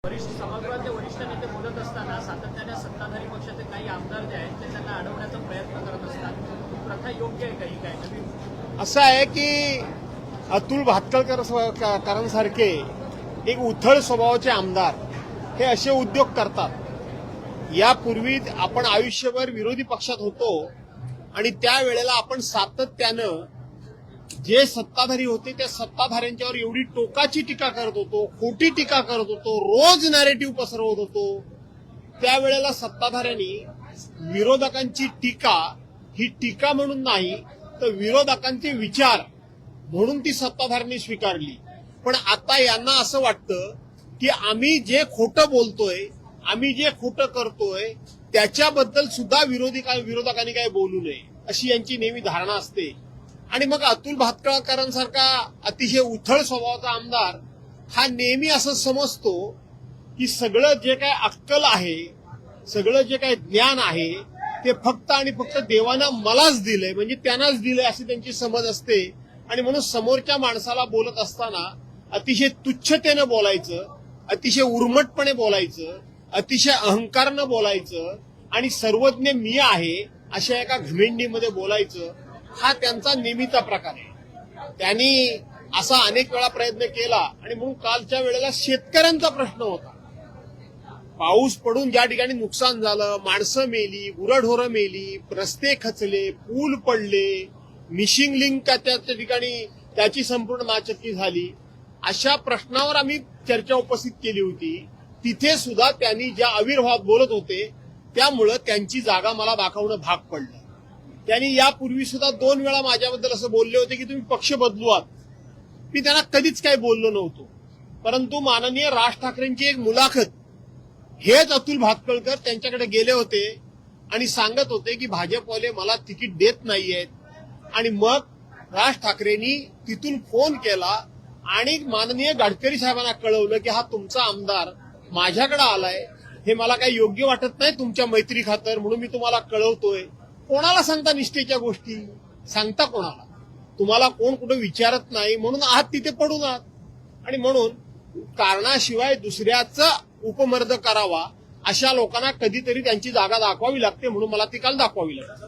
वरिष्ठ सभागृहातले वरिष्ठ नेते बोलत असताना सातत्याने सत्ताधारी पक्षाचे काही आमदार जे आहेत ते त्यांना अडवण्याचा प्रयत्न करत असतात. ही प्रथा योग्य आहे काही काय नवीन असं आहे की अतुल भातखळकरांसारखे एक उथळ स्वभावाचे आमदार हे असे उद्योग करतात. यापूर्वी आपण आयुष्यभर विरोधी पक्षात होतो आणि त्यावेळेला आपण सातत्यानं जे सत्ताधारी होते त्या सत्ताधाऱ्यांच्यावर एवढी टोकाची टीका करत होतो, खोटी टीका करत होतो, रोज नॅरेटिव्ह पसरवत होतो. त्यावेळेला सत्ताधाऱ्यांनी विरोधकांची टीका ही टीका म्हणून नाही तर विरोधकांचे विचार म्हणून ती सत्ताधाऱ्यांनी स्वीकारली. पण आता यांना असं वाटतं की आम्ही जे खोटं बोलतोय, आम्ही जे खोटं करतोय त्याच्याबद्दल सुद्धा विरोधकांनी काही बोलू नये अशी यांची नेहमी धारणा असते. आणि मग अतुल भातखळकरांसारखा अतिशय उथळ स्वभावाचा आमदार हा नेहमी असं समजतो की सगळं जे काय अक्कल आहे, सगळं जे काय ज्ञान आहे ते फक्त आणि फक्त देवानं मलाच दिलंय, म्हणजे त्यांनाच दिलंय अशी त्यांची समज असते. आणि म्हणून समोरच्या माणसाला बोलत असताना अतिशय तुच्छतेनं बोलायचं, अतिशय उर्मटपणे बोलायचं, अतिशय अहंकारानं बोलायचं आणि सर्वज्ञ मी आहे अशा एका घमेंडीमध्ये बोलायचं, हा त्यांचा नेहमीचा प्रकार आहे. त्यांनी असा अनेक वेळा प्रयत्न केला. आणि म्हणून कालच्या वेळेला शेतकऱ्यांचा प्रश्न होता. पाऊस पडून ज्या ठिकाणी नुकसान झालं, माणसं मेली, गुरंढोरं मेली, रस्ते खचले, पूल पडले, मिशिंग लिंक त्या ठिकाणी त्याची संपूर्ण नाचक्की झाली, अशा प्रश्नावर आम्ही चर्चा उपस्थित केली होती. तिथे सुद्धा त्यांनी ज्या आविर्भावात बोलत होते त्यामुळं त्यांची जागा मला दाखवणं भाग पडलं. त्यांनी यापूर्वी सुद्धा 2 वेळा माझ्याबद्दल असं बोलले होते की तुम्ही पक्ष बदलूआत. मी त्यांना कधीच काही बोललो नव्हतो. परंतु माननीय राज ठाकरेंची एक मुलाखत हेच अतुल भातखळकर त्यांच्याकडे गेले होते आणि सांगत होते की भाजपवाले मला तिकीट देत नाहीयेत. आणि मग राज ठाकरेंनी तिथून फोन केला आणि माननीय गडकरी साहेबांना कळवलं की हा तुमचा आमदार माझ्याकडे आलाय, हे मला काही योग्य वाटत नाही तुमच्या मैत्री खातर, म्हणून मी तुम्हाला कळवतोय. कोणाला सांगता निष्ठेच्या गोष्टी? सांगता कोणाला? तुम्हाला कोण कुठे विचारत नाही म्हणून आहात तिथे पडून आहात. आणि म्हणून कारणाशिवाय दुसऱ्याचा उपमर्द करावा अशा लोकांना कधीतरी त्यांची जागा दाखवावी लागते. म्हणून मला ती काल दाखवावी लागते.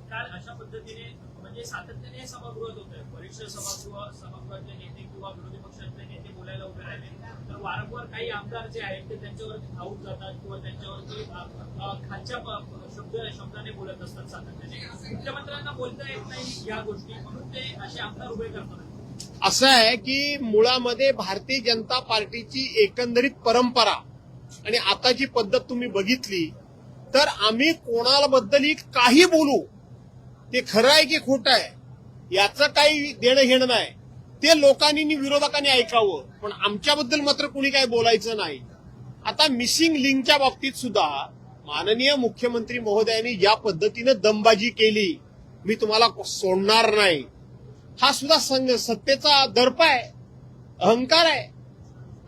काल अशा पद्धतीने म्हणजे सातत्याने सभागृहात होते. वरिष्ठ सभागृहातले नेते किंवा विरोधी पक्षातले नेते बोलायला उभे राहिले तर वारंवार काही आमदार जे आहेत ते त्यांच्यावरती धावून जातात किंवा त्यांच्यावरती खालच्या शब्दाने बोलत असतात. सातत्याने मुख्यमंत्र्यांना बोलता येत नाही या गोष्टी, म्हणून ते असे आमदार उभे करतात. असं आहे की मुळामध्ये भारतीय जनता पार्टीची एकंदरीत परंपरा आणि आताची पद्धत तुम्ही बघितली तर आम्ही कोणाला बद्दल काही बोलू, ते खरं आहे की खोटं आहे याचं काही देणं घेणं नाही. ते लोकांनी विरोधकांनी ऐकावं, पण आमच्याबद्दल मात्र कुणी काही बोलायचं नाही. आता मिसिंग लिंकच्या बाबतीत सुद्धा माननीय मुख्यमंत्री महोदयांनी ज्या पद्धतीनं दमबाजी केली, मी तुम्हाला सोडणार नाही, हा सुद्धा सत्तेचा दर्प आहे, अहंकार आहे.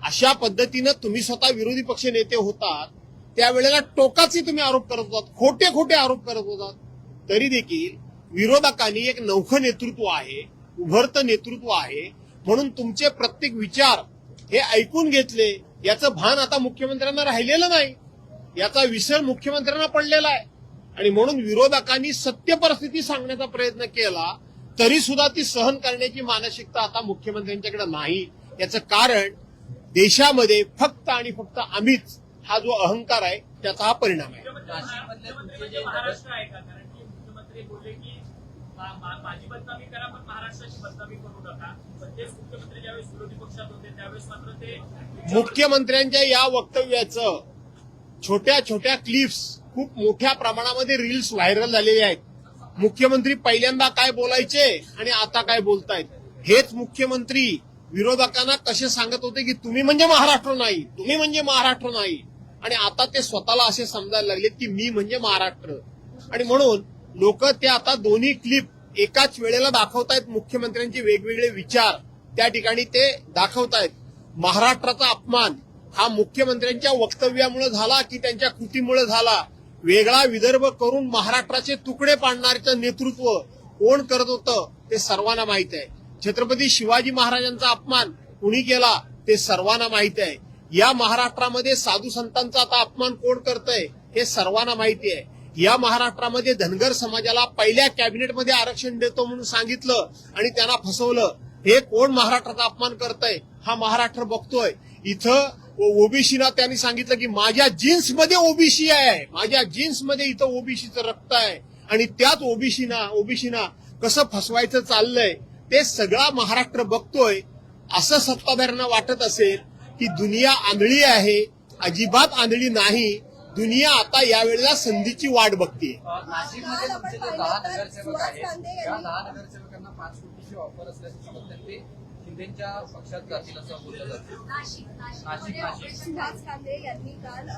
अशा पद्धतीनं तुम्ही स्वतः विरोधी पक्ष नेते होतात त्यावेळेला टोकाचे तुम्ही आरोप करत होतात, खोटे खोटे आरोप करत होतात. तरी देखील विरोधकांनी एक नवखं नेतृत्व आहे, उभरतं नेतृत्व आहे, म्हणून तुमचे प्रत्येक विचार हे ऐकून घेतले. याचं भान आता मुख्यमंत्र्यांना राहिलेलं नाही, याचा विसर मुख्यमंत्र्यांना पडलेला आहे. आणि म्हणून विरोधकांनी सत्य परिस्थिती सांगण्याचा प्रयत्न केला तरी सुद्धा ती सहन करण्याची मानसिकता आता मुख्यमंत्र्यांच्याकडे नाही. याचं कारण देशामध्ये फक्त आणि फक्त आम्हीच हा जो अहंकार आहे त्याचा हा परिणाम आहे. महाराष्ट्र आहे का? कारण की मुख्यमंत्री बोलले की माझी बदनामी करा पण महाराष्ट्राची बदनामी करू नका. पण तेच मुख्यमंत्री ज्यावेळेस विरोधी पक्षात होते त्यावेळेस मात्र ते मुख्यमंत्र्यांच्या या वक्तव्याचं छोट्या छोट्या क्लिप्स खूप मोठ्या प्रमाणामध्ये रील्स व्हायरल झालेले आहेत. मुख्यमंत्री पहिल्यांदा काय बोलायचे आणि आता काय बोलतायत. हेच मुख्यमंत्री विरोधकांना कसे सांगत होते की तुम्ही म्हणजे महाराष्ट्र नाही, तुम्ही म्हणजे महाराष्ट्र नाही, आणि आता ते स्वतःला असे समजायला लागले की मी म्हणजे महाराष्ट्र. आणि म्हणून लोक ते आता दोन्ही क्लिप एकाच वेळेला दाखवतायत. मुख्यमंत्र्यांचे वेगवेगळे विचार त्या ठिकाणी ते दाखवतायत. महाराष्ट्राचा अपमान हा मुख्यमंत्र्यांच्या वक्तव्यामुळे झाला की त्यांच्या कृतीमुळे झाला. वेगळा विदर्भ करून महाराष्ट्राचे तुकडे पाडणाऱ्याचं नेतृत्व कोण करत होतं ते सर्वांना माहित आहे. छत्रपती शिवाजी महाराजांचा अपमान कुणी केला ते सर्वांना माहित आहे. या महाराष्ट्रामध्ये साधू संतांचा आता अपमान कोण करतंय हे सर्वांना माहिती आहे. या महाराष्ट्रामध्ये धनगर समाजाला पहिल्या कॅबिनेटमध्ये आरक्षण देतो म्हणून सांगितलं आणि त्यांना फसवलं. हे कोण महाराष्ट्राचा अपमान करतंय हा महाराष्ट्र बघतोय. इथं ओबीसीना त्यांनी सांगितलं की माझ्या जीन्समध्ये ओबीसी आहे, माझ्या जीन्समध्ये इथं ओबीसीचं रक्त आहे आणि त्याच ओबीसीना कसं फसवायचं चाललंय ते सगळा महाराष्ट्र बघतोय. असं सत्ताधाऱ्यांना वाटत असेल की दुनिया आंधळी आहे, अजिबात आंधळी नाही. दुनिया आता यावेळेला संधीची वाट बघते. नाशिकमध्ये तुमचे जे 10 नगरसेवक आहेत त्या 10 नगरसेवकांना 5 कोटीची ऑफर असल्याचं समजतात. ते शिंदेच्या पक्षात जातील असं बोललं जातं. नाशिक सुहास कांदे यांनी काल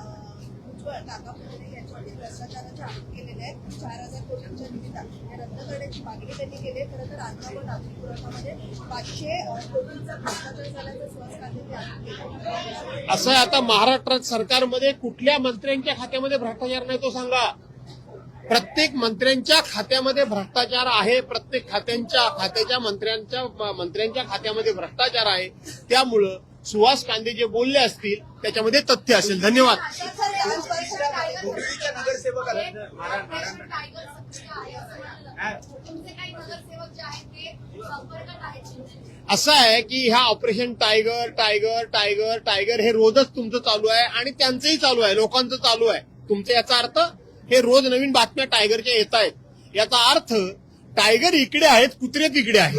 उज्ज्वल काका फुले यांच्यावरती भ्रष्टाचाराचे आरोप केलेले आहेत. 4,000 कोटींच्या निविदा या रद्द करण्याची मागणी त्यांनी केली आहे. खरं तर अन्न व नागरी पुरवठ्यामध्ये 500 कोटींचा भ्रष्टाचार झाल्याचं सुहास कांदे यांनी आरोप केले. असं आहे आता महाराष्ट्रात सरकारमध्ये कुठल्या मंत्र्यांच्या खात्यामध्ये भ्रष्टाचार नाही तो सांगा. प्रत्येक मंत्र्यांच्या खात्यामध्ये भ्रष्टाचार आहे. प्रत्येक खात्याच्या मंत्र्यांच्या खात्यामध्ये भ्रष्टाचार आहे. त्यामुळं सुहास कांदे जे बोलले असतील त्याच्यामध्ये तथ्य असेल. धन्यवाद. पूर्वीच्या नगरसेवक असं आहे की ह्या ऑपरेशन टायगर हे रोजच तुमचं चालू आहे आणि त्यांचंही चालू आहे, लोकांचं चालू आहे. तुमचं याचा अर्थ हे रोज नवीन बातम्या टायगरच्या येत आहेत. याचा अर्थ टायगर इकडे आहेत, कुत्रे तिकडे आहेत.